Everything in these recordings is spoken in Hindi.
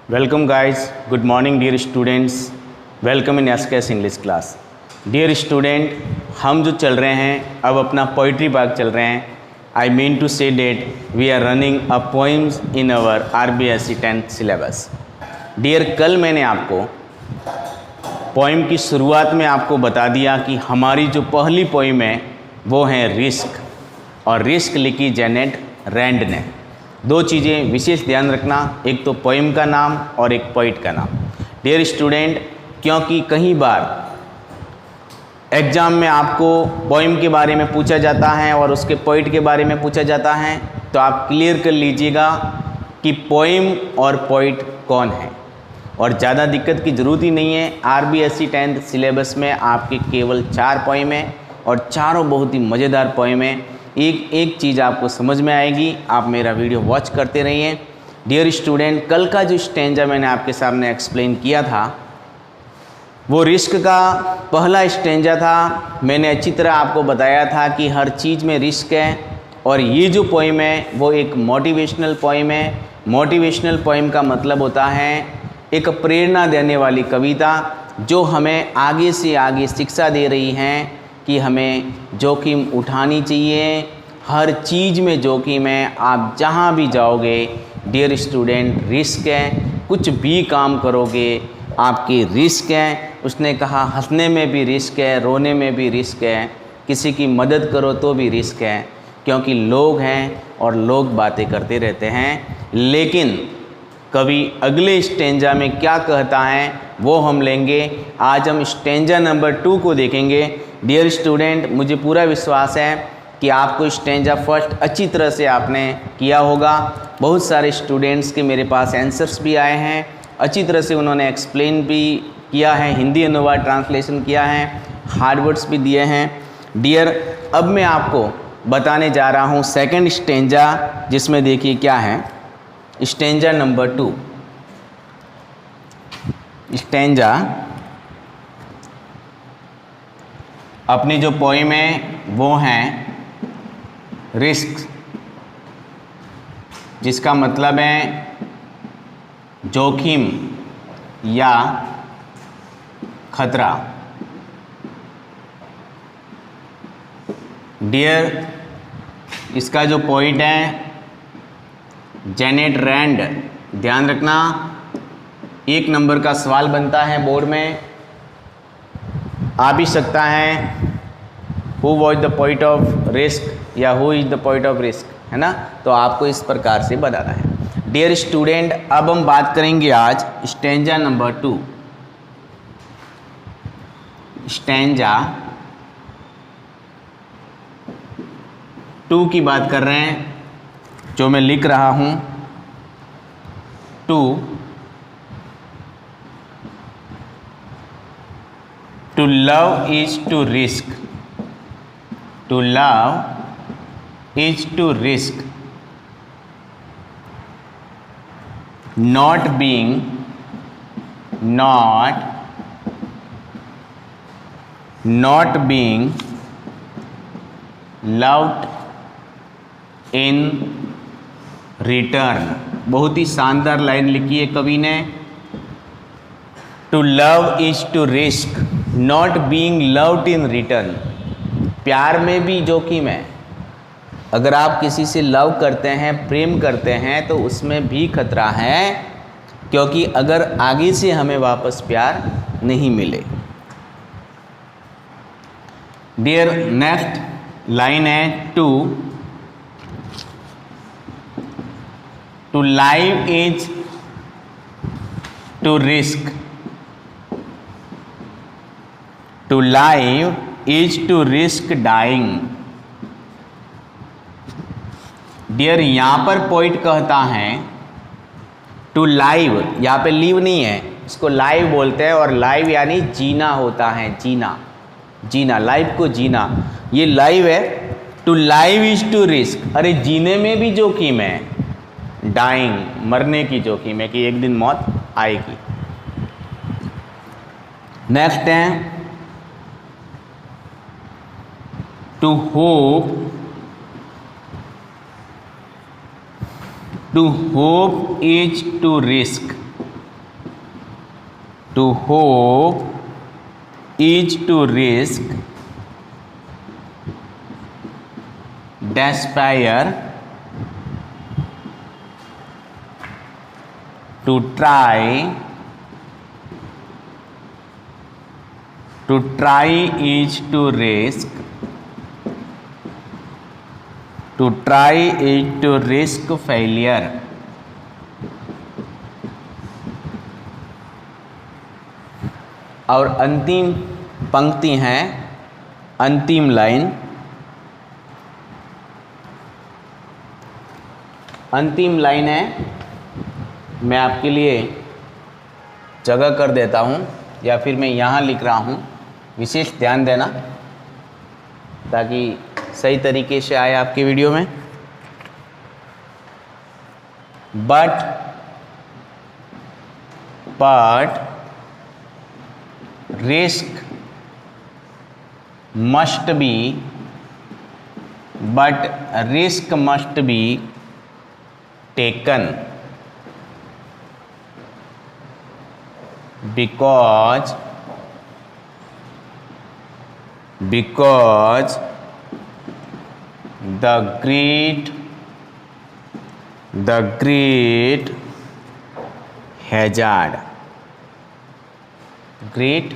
Welcome guys, good morning dear students, welcome in SKS English class. Dear student, हम जो चल रहे हैं अब अपना पोइट्री पार्क चल रहे हैं. I mean to say that we are running a poems in our RBSc 10th syllabus. Dear, कल मैंने आपको पोइम की शुरुआत में आपको बता दिया कि हमारी जो पहली पोइम है वो है रिस्क, और रिस्क लिखी जेनेट रैंड ने. दो चीज़ें विशेष ध्यान रखना, एक तो पोइम का नाम और एक पोइट का नाम. डियर स्टूडेंट, क्योंकि कई बार एग्ज़ाम में आपको पोइम के बारे में पूछा जाता है और उसके पोइट के बारे में पूछा जाता है, तो आप क्लियर कर लीजिएगा कि पोइम और पोइट कौन है. और ज़्यादा दिक्कत की ज़रूरत ही नहीं है. RBSc 10th सिलेबस में आपके केवल 4 पोइम है और चारों बहुत ही मज़ेदार पोइम है. एक एक चीज़ आपको समझ में आएगी. आप मेरा वीडियो वॉच करते रहिए. डियर स्टूडेंट, कल का जो स्टेंजा मैंने आपके सामने एक्सप्लेन किया था वो रिस्क का पहला स्टेंजा था. मैंने अच्छी तरह आपको बताया था कि हर चीज़ में रिस्क है, और ये जो पोइम है वो एक मोटिवेशनल पोइम है. मोटिवेशनल पोइम का मतलब होता है एक प्रेरणा देने वाली कविता जो हमें आगे से आगे शिक्षा दे रही हैं कि हमें जोखिम उठानी चाहिए. हर चीज़ में जोखिम है. आप जहाँ भी जाओगे डियर स्टूडेंट, रिस्क है. कुछ भी काम करोगे आपकी रिस्क है. उसने कहा हंसने में भी रिस्क है, रोने में भी रिस्क है, किसी की मदद करो तो भी रिस्क है, क्योंकि लोग हैं और लोग बातें करते रहते हैं. लेकिन कवि अगले स्टेंजा में क्या कहता है वो हम लेंगे. आज हम स्टेंजा नंबर 2 को देखेंगे. डियर स्टूडेंट, मुझे पूरा विश्वास है कि आपको स्टेंजा फर्स्ट अच्छी तरह से आपने किया होगा. बहुत सारे स्टूडेंट्स के मेरे पास आंसर्स भी आए हैं, अच्छी तरह से उन्होंने एक्सप्लेन भी किया है, हिंदी अनुवाद ट्रांसलेशन किया है, हार्ड वर्ड्स भी दिए हैं. डियर, अब मैं आपको बताने जा रहा हूँ सेकंड स्टेंजा, जिसमें देखिए क्या है. Stanza number 2. स्टेंजा अपनी जो पोइम है वो है रिस्क, जिसका मतलब है जोखिम या खतरा. डियर, इसका जो पोइट है जेनेट रैंड. ध्यान रखना, 1 नंबर का सवाल बनता है बोर्ड में, आ भी सकता है. Who was the poet of risk या who is the poet of risk, है ना. तो आपको इस प्रकार से बताना है. डियर स्टूडेंट, अब हम बात करेंगे आज स्टेंजा नंबर 2. स्टेंजा 2 की बात कर रहे हैं, जो मैं लिख रहा हूँ. 2 To love is to risk. To love is to risk. Not being loved in return. बहुत ही शानदार लाइन लिखी है कवि ने. To love is to risk, not being loved in return. प्यार में भी जोखिम है. अगर आप किसी से लव करते हैं, प्रेम करते हैं, तो उसमें भी खतरा है, क्योंकि अगर आगे से हमें वापस प्यार नहीं मिले. डियर, नेक्स्ट लाइन है 2. To live is to risk. To live is to risk dying. Dear, यहाँ पर पोइट कहता है टू लाइव. यहाँ पे लीव नहीं है, इसको लाइव बोलते हैं, और लाइव यानी जीना होता है. जीना, लाइफ को जीना, ये लाइव है. To live is to risk. अरे जीने में भी जोखिम है. डाइंग, मरने की जोखिम है कि एक दिन मौत आएगी. नेक्स्ट है to hope is to risk. to hope is to risk, despair to try is to risk, to try is to risk failure. और अंतिम पंक्ति है, अंतिम लाइन, अंतिम लाइन है, मैं आपके लिए जगह कर देता हूँ या फिर मैं यहाँ लिख रहा हूँ, विशेष ध्यान देना ताकि सही तरीके से आए आपके वीडियो में। But risk must be, but risk must be taken because the great hazard, great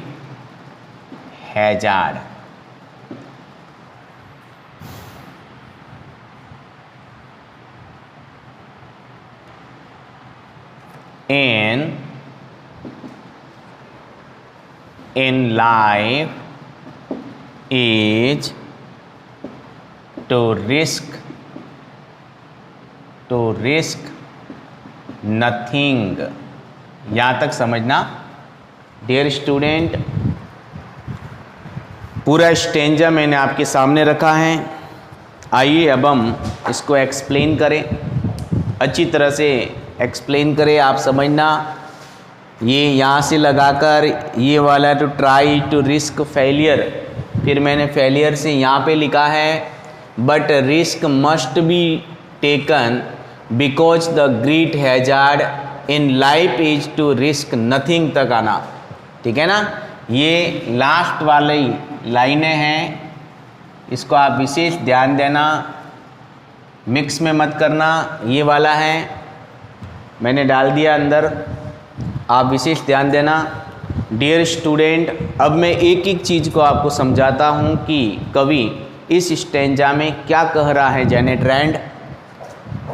hazard. In life is to risk nothing. यहाँ तक समझना डियर स्टूडेंट। पूरा स्टेंजा मैंने आपके सामने रखा है, आइए अब हम इसको एक्सप्लेन करें, अच्छी तरह से एक्सप्लेन करें। आप समझना, ये यहाँ से लगाकर ये वाला to try to risk failure, फिर मैंने फेलियर से यहाँ पे लिखा है but risk must be taken because the great hazard in life is to risk nothing तक आना, ठीक है ना। ये लास्ट वाली लाइनें हैं, इसको आप विशेष ध्यान देना, मिक्स में मत करना। ये वाला है मैंने डाल दिया अंदर, आप विशेष ध्यान देना डियर स्टूडेंट। अब मैं एक एक चीज़ को आपको समझाता हूँ कि कवि इस स्टेंजा में क्या कह रहा है। Janet Rand,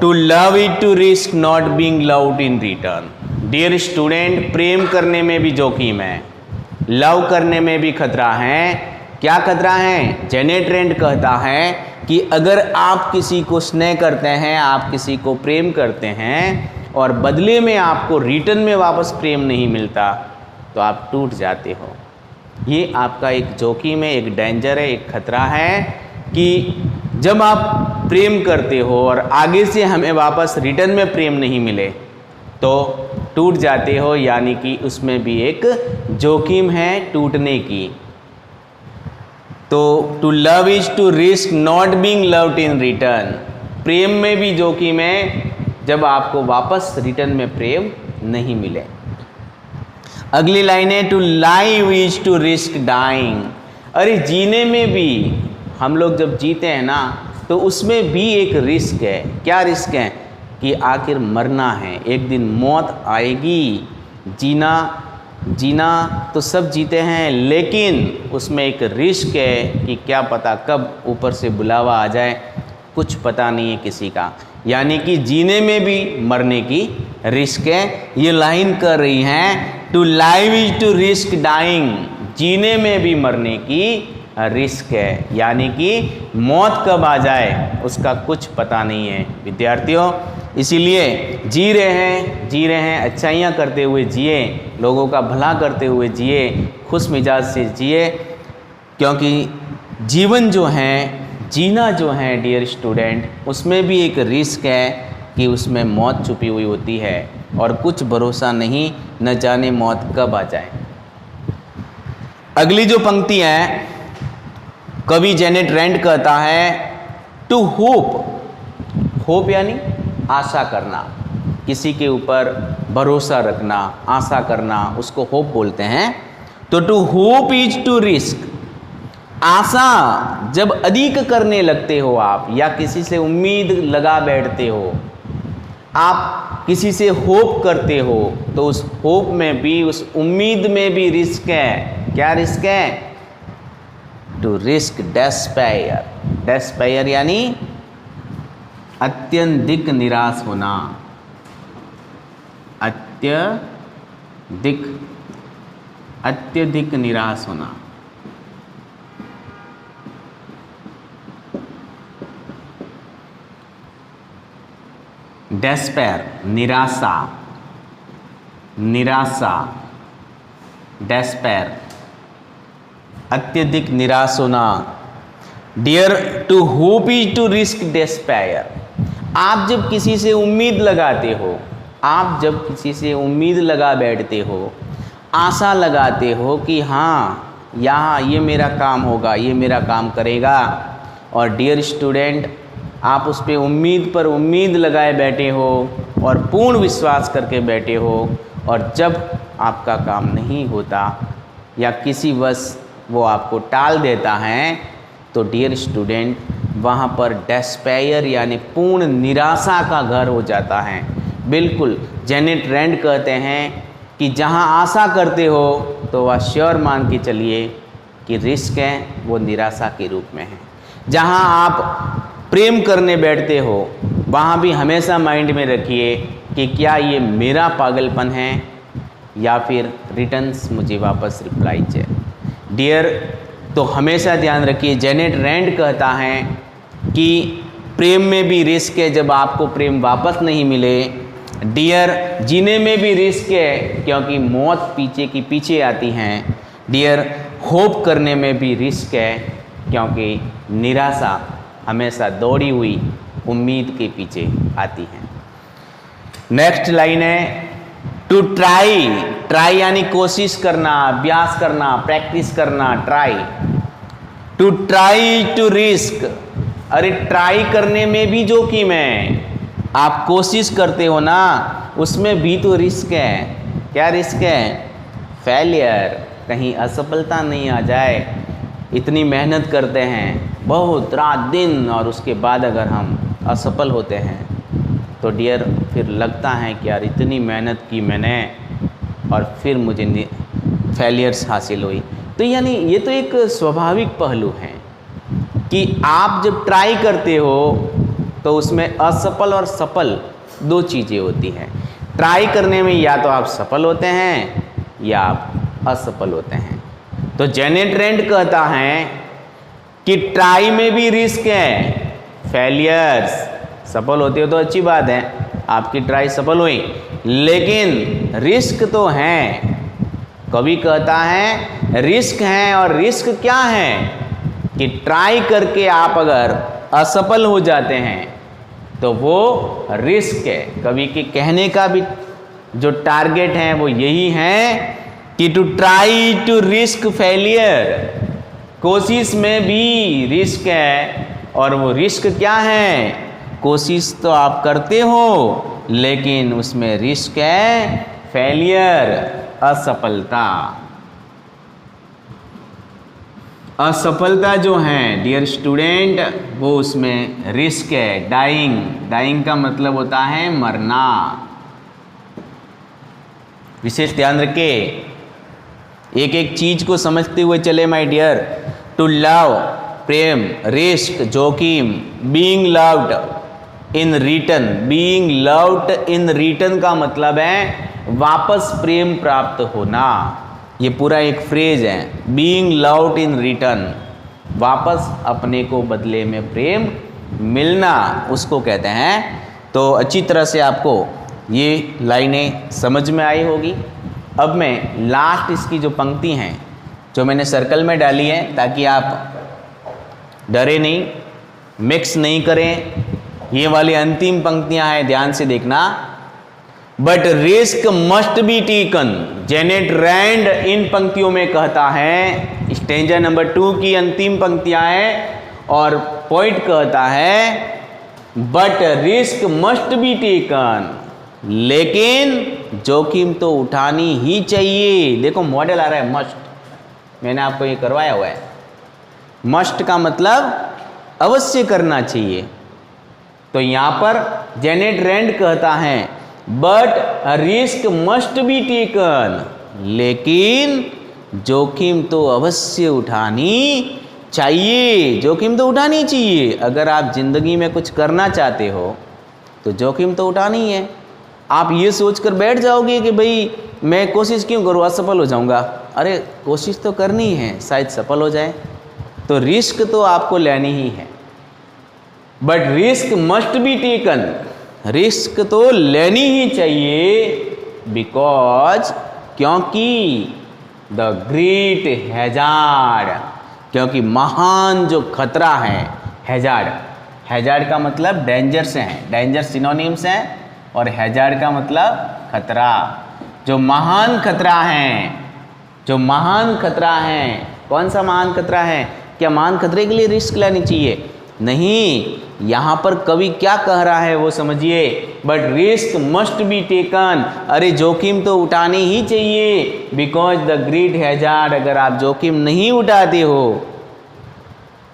to love it to risk not being loved in return. Dear student, प्रेम करने में भी जोखिम है, लव करने में भी खतरा है। क्या खतरा है? जेनेट रैंड कहता है कि अगर आप किसी को स्नेह करते हैं, आप किसी को प्रेम करते हैं और बदले में आपको रिटर्न में वापस प्रेम नहीं मिलता तो आप टूट जाते हो। ये आपका एक जोखिम है, एक डेंजर है, एक खतरा है कि जब आप प्रेम करते हो और आगे से हमें वापस रिटर्न में प्रेम नहीं मिले तो टूट जाते हो, यानी कि उसमें भी एक जोखिम है टूटने की। तो to love is to risk not being loved in return, प्रेम में भी जोखिम है जब आपको वापस रिटर्न में प्रेम नहीं मिले। अगली लाइन है to live is to risk dying. अरे जीने में भी, हम लोग जब जीते हैं ना तो उसमें भी एक रिस्क है। क्या रिस्क है? कि आखिर मरना है, एक दिन मौत आएगी। जीना तो सब जीते हैं, लेकिन उसमें एक रिस्क है कि क्या पता कब ऊपर से बुलावा आ जाए, कुछ पता नहीं है किसी का। यानी कि जीने में भी मरने की रिस्क है। ये लाइन कर रही हैं to live is to risk dying, जीने में भी मरने की रिस्क है, यानी कि मौत कब आ जाए उसका कुछ पता नहीं है विद्यार्थियों। इसीलिए जी रहे हैं अच्छाइयाँ करते हुए जिए, लोगों का भला करते हुए जिए, खुश मिजाज से जिए, क्योंकि जीवन जो है, जीना जो है डियर स्टूडेंट, उसमें भी एक रिस्क है कि उसमें मौत छुपी हुई होती है और कुछ भरोसा नहीं, न जाने मौत कब आ जाए। अगली जो पंक्ति है, कवि जेनेट रैंड कहता है टू होप यानी आशा करना। किसी के ऊपर भरोसा रखना, आशा करना, उसको होप बोलते हैं। तो to hope is to risk. आशा जब अधिक करने लगते हो आप, या किसी से उम्मीद लगा बैठते हो, आप किसी से होप करते हो, तो उस होप में भी, उस उम्मीद में भी रिस्क है। क्या रिस्क है? To risk डेस्पायर। डेस्पायर यानी अत्यधिक निराश होना, अत्यधिक निराश होना। डेस्पेयर निराशा, डेस्पेयर अत्यधिक निराश होना। Dear to hope is to risk despair. आप जब किसी से उम्मीद लगाते हो, आप जब किसी से उम्मीद लगा बैठते हो, आशा लगाते हो कि हाँ यहाँ ये मेरा काम होगा, ये मेरा काम करेगा, और डियर स्टूडेंट आप उस पर उम्मीद लगाए बैठे हो और पूर्ण विश्वास करके बैठे हो, और जब आपका काम नहीं होता या किसी वश वो आपको टाल देता है, तो डियर स्टूडेंट वहाँ पर डेस्पायर यानी पूर्ण निराशा का घर हो जाता है। बिल्कुल जेनेट रैंड कहते हैं कि जहाँ आशा करते हो तो वह श्योर मान के चलिए कि रिस्क है वो निराशा के रूप में है। जहाँ आप प्रेम करने बैठते हो वहाँ भी हमेशा माइंड में रखिए कि क्या ये मेरा पागलपन है या फिर रिटर्न्स मुझे वापस रिप्लाई चाहिए। डियर तो हमेशा ध्यान रखिए, जेनेट रैंड कहता है कि प्रेम में भी रिस्क है जब आपको प्रेम वापस नहीं मिले। डियर जीने में भी रिस्क है क्योंकि मौत पीछे की पीछे आती हैं। डियर होप करने में भी रिस्क है क्योंकि निराशा हमेशा दौड़ी हुई उम्मीद के पीछे आती है। नेक्स्ट लाइन है टू ट्राई यानी कोशिश करना, अभ्यास करना, प्रैक्टिस करना, try. To try to risk. अरे ट्राई करने में भी जोखिम है। आप कोशिश करते हो ना, उसमें भी तो रिस्क है। क्या रिस्क है? फेलियर, कहीं असफलता नहीं आ जाए। इतनी मेहनत करते हैं बहुत रात दिन, और उसके बाद अगर हम असफल होते हैं तो डियर फिर लगता है कि यार इतनी मेहनत की मैंने और फिर मुझे फेलियर्स हासिल हुई। तो यानी ये तो एक स्वाभाविक पहलू है कि आप जब ट्राई करते हो तो उसमें असफल और सफल दो चीज़ें होती हैं। ट्राई करने में या तो आप सफल होते हैं या आप असफल होते हैं। तो जेनेट रैंड कहता है कि ट्राई में भी रिस्क है, फेलियर्स। सफल होते हो तो अच्छी बात है, आपकी ट्राई सफल हुई, लेकिन रिस्क तो है। कवि कहता है रिस्क है, और रिस्क क्या है कि ट्राई करके आप अगर असफल हो जाते हैं तो वो रिस्क है। कवि के कहने का भी जो टारगेट है वो यही है कि to try to risk failure. कोशिश में भी रिस्क है, और वो रिस्क क्या है? कोशिश तो आप करते हो लेकिन उसमें रिस्क है फेलियर, असफलता। असफलता जो है डियर स्टूडेंट वो उसमें रिस्क है। डाइंग का मतलब होता है मरना। विशेष ध्यान रखें, एक एक चीज को समझते हुए चले माय डियर। टू लव प्रेम, रिस्क जोखिम, being loved in return. Being loved in return का मतलब है वापस प्रेम प्राप्त होना। ये पूरा एक फ्रेज है, बीइंग लव्ड इन रिटर्न, वापस अपने को बदले में प्रेम मिलना, उसको कहते हैं। तो अच्छी तरह से आपको ये लाइनें समझ में आई होगी। अब मैं लास्ट इसकी जो पंक्ति हैं जो मैंने सर्कल में डाली है, ताकि आप डरे नहीं, मिक्स नहीं करें। ये वाली अंतिम पंक्तियां हैं, ध्यान से देखना। But risk must be taken. Janet Rand इन पंक्तियों में कहता है, स्टेंजा नंबर 2 की अंतिम पंक्तियां हैं, और पॉइंट कहता है but risk must be taken. लेकिन जोखिम तो उठानी ही चाहिए। देखो मॉडल आ रहा है मस्ट, मैंने आपको ये करवाया हुआ है। मस्ट का मतलब अवश्य करना चाहिए। तो यहां पर जेनेट रैंड कहता है but risk must be taken, लेकिन जोखिम तो अवश्य उठानी चाहिए। जोखिम तो उठानी चाहिए। अगर आप जिंदगी में कुछ करना चाहते हो तो जोखिम तो उठानी है। आप ये सोचकर बैठ जाओगे कि भाई मैं कोशिश क्यों करूँ, असफल हो जाऊंगा। अरे कोशिश तो करनी है, शायद सफल हो जाए। तो रिस्क तो आपको लेनी ही है, but risk must be taken, risk तो लेनी ही चाहिए। बिकॉज, क्योंकि द ग्रेट हैजार्ड, क्योंकि महान जो खतरा है, हैजार्ड, हैजार्ड का मतलब डेंजर से है, डेंजर सिनोनिम्स हैं, और हैजार्ड का मतलब खतरा। जो महान खतरा है, जो महान खतरा है, कौन सा महान खतरा है? क्या महान खतरे के लिए रिस्क लेनी चाहिए? नहीं, यहाँ पर कवि क्या कह रहा है वो समझिए। But risk must be taken, अरे जोखिम तो उठानी ही चाहिए। बिकॉज द ग्रेट हैजार्ड, अगर आप जोखिम नहीं उठाते हो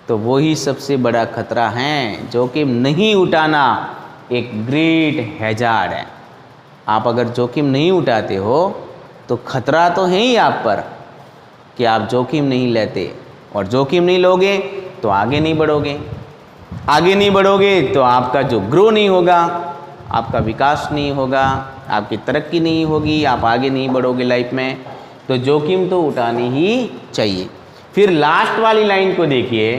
तो वही सबसे बड़ा खतरा है। जोखिम नहीं उठाना एक ग्रेट हैजार्ड है। आप अगर जोखिम नहीं उठाते हो तो खतरा तो है ही आप पर कि आप जोखिम नहीं लेते, और जोखिम नहीं लोगे तो आगे नहीं बढ़ोगे। आगे नहीं बढ़ोगे तो आपका जो ग्रो नहीं होगा, आपका विकास नहीं होगा, आपकी तरक्की नहीं होगी, आप आगे नहीं बढ़ोगे लाइफ में। तो जोखिम तो उठानी ही चाहिए। फिर लास्ट वाली लाइन को देखिए,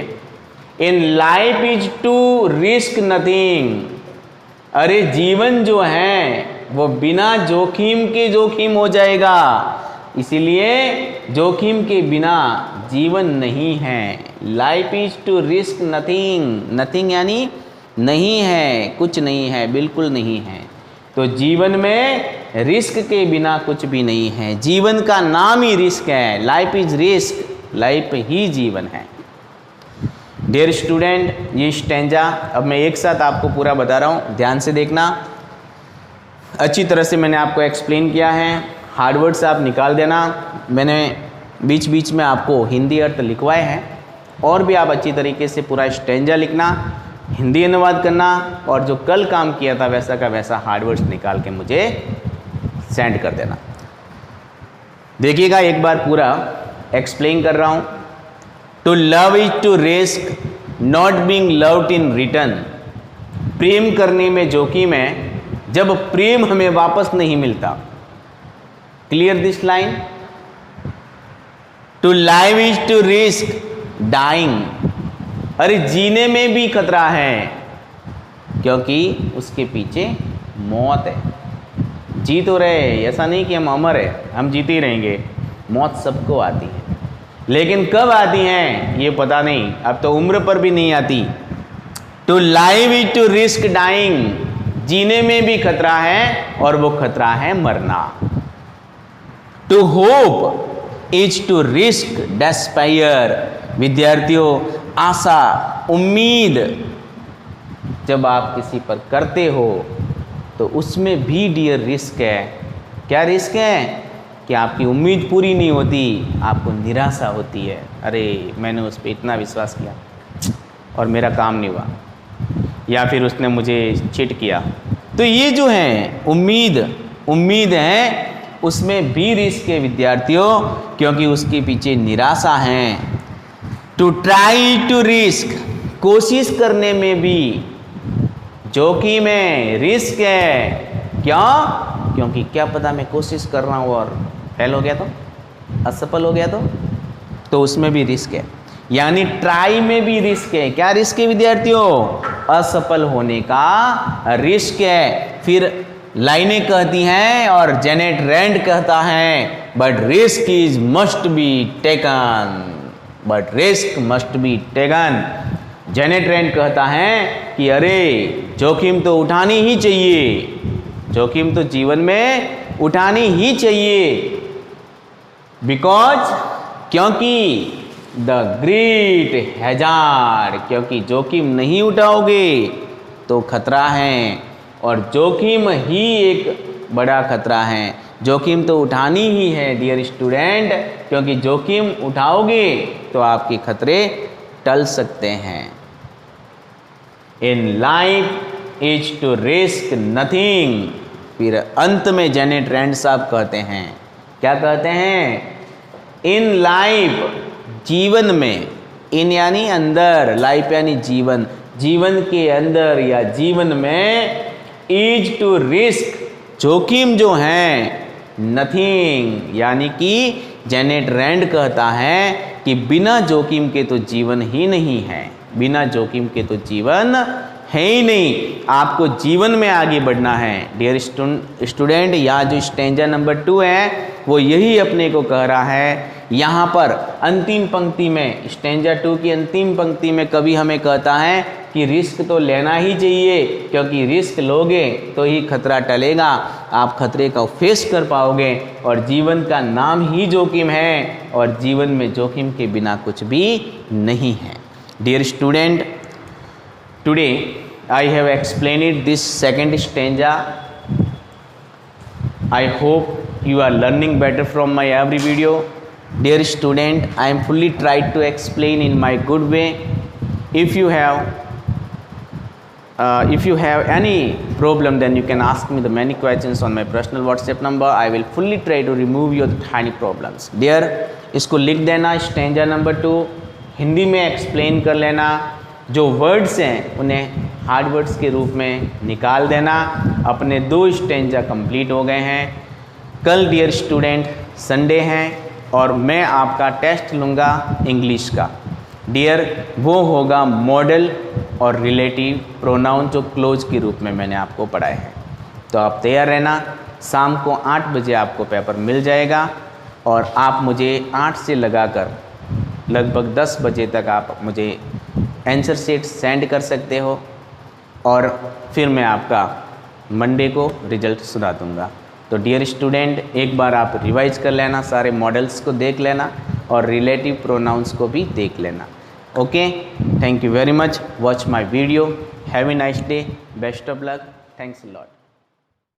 in life is to risk nothing. अरे जीवन जो है वो बिना जोखिम के जोखिम हो जाएगा, इसीलिए जोखिम के बिना जीवन नहीं है। Life is to risk nothing, nothing यानी नहीं है, कुछ नहीं है, बिल्कुल नहीं है। तो जीवन में रिस्क के बिना कुछ भी नहीं है। जीवन का नाम ही रिस्क है। लाइफ इज रिस्क, लाइफ ही जीवन है। डियर स्टूडेंट, ये स्टैंजा अब मैं एक साथ आपको पूरा बता रहा हूँ, ध्यान से देखना। अच्छी तरह से मैंने आपको एक्सप्लेन किया है। हार्ड वर्ड्स आप निकाल देना। मैंने बीच बीच में आपको हिंदी अर्थ लिखवाए हैं, और भी आप अच्छी तरीके से पूरा स्टैंजा लिखना, हिंदी अनुवाद करना, और जो कल काम किया था वैसा का वैसा हार्ड वर्ड्स निकाल के मुझे सेंड कर देना। देखिएगा एक बार पूरा एक्सप्लेन कर रहा हूँ। To love is to risk not being loved in return. प्रेम करने में जोखिम है जब प्रेम हमें वापस नहीं मिलता। Clear this line? To live is to risk dying. अरे जीने में भी खतरा है, क्योंकि उसके पीछे मौत है। जी तो रहे, ऐसा नहीं कि हम अमर है, हम जीते ही रहेंगे। मौत सबको आती है, लेकिन कब आती हैं ये पता नहीं। अब तो उम्र पर भी नहीं आती। To live is to risk dying, जीने में भी खतरा है, और वो खतरा है मरना। To hope is to risk despair. विद्यार्थियों, आशा, उम्मीद जब आप किसी पर करते हो तो उसमें भी डियर रिस्क है। क्या रिस्क है? कि आपकी उम्मीद पूरी नहीं होती, आपको निराशा होती है। अरे मैंने उस पर इतना विश्वास किया और मेरा काम नहीं हुआ, या फिर उसने मुझे चीट किया। तो ये जो है उम्मीद है, उसमें भी रिस्क है विद्यार्थियों, क्योंकि उसके पीछे निराशा है। टू ट्राई टू रिस्क, कोशिश करने में भी जोखिम है, रिस्क है। क्यों? क्योंकि क्या पता मैं कोशिश कर रहा हूँ और फेल हो गया तो, असफल हो गया तो उसमें भी रिस्क है। यानी ट्राई में भी रिस्क है। क्या रिस्क है विद्यार्थियों? असफल होने का रिस्क है। फिर लाइनें कहती हैं और जेनेट रैंड कहता है but risk is must be taken, but risk must be taken. Janet Rand कहता है कि अरे जोखिम तो उठानी ही चाहिए, जोखिम तो जीवन में उठानी ही चाहिए। बिकॉज, क्योंकि द ग्रेट हैजार्ड, क्योंकि जोखिम नहीं उठाओगे तो खतरा है। और जोखिम ही एक बड़ा खतरा है। जोखिम तो उठानी ही है डियर स्टूडेंट, क्योंकि जोखिम उठाओगे तो आपके खतरे टल सकते हैं। In life is to risk nothing. फिर अंत में जेनेट रैंड साहब कहते हैं, क्या कहते हैं? इन लाइफ, जीवन में, इन यानी अंदर, लाइफ यानी जीवन, जीवन के अंदर या जीवन में, इज टू रिस्क, जोखिम जो है, नथिंग, यानी कि जेनेट रैंड कहता है कि बिना जोखिम के तो जीवन ही नहीं है, बिना जोखिम के तो जीवन है ही नहीं। आपको जीवन में आगे बढ़ना है डियर स्टूडेंट। यहाँ जो स्टेंजा नंबर 2 है वो यही अपने को कह रहा है। यहाँ पर अंतिम पंक्ति में, स्टेंजा 2 की अंतिम पंक्ति में कवि हमें कहता है कि रिस्क तो लेना ही चाहिए, क्योंकि रिस्क लोगे तो ही खतरा टलेगा, आप खतरे का फेस कर पाओगे। और जीवन का नाम ही जोखिम है, और जीवन में जोखिम के बिना कुछ भी नहीं है। Dear student, today I have explained this second stanza. I hope you are learning better from my every video. Dear student, I am fully tried to explain in my good way. If you have any problem, then you can ask me the many questions on my personal WhatsApp number. I will fully try to remove your tiny problems. Dear, इसको लिख देना स्टेंजा नंबर 2, हिंदी में एक्सप्लेन कर लेना, जो वर्ड्स हैं उन्हें हार्ड वर्ड्स के रूप में निकाल देना। अपने 2 स्टेंजा कंप्लीट हो गए हैं। कल डियर स्टूडेंट संडे है और मैं आपका टेस्ट लूँगा इंग्लिश का। डियर, वो होगा मॉडल और रिलेटिव प्रोनाउन, जो क्लोज के रूप में मैंने आपको पढ़ाए हैं। तो आप तैयार रहना। शाम को 8 बजे आपको पेपर मिल जाएगा और आप मुझे 8 से लगाकर लगभग 10 बजे तक आप मुझे आंसर शीट सेंड कर सकते हो, और फिर मैं आपका मंडे को रिजल्ट सुना दूंगा। तो डियर स्टूडेंट, एक बार आप रिवाइज कर लेना, सारे मॉडल्स को देख लेना और रिलेटिव प्रोनाउंस को भी देख लेना। Okay, thank you very much, watch my video, have a nice day, best of luck, thanks a lot.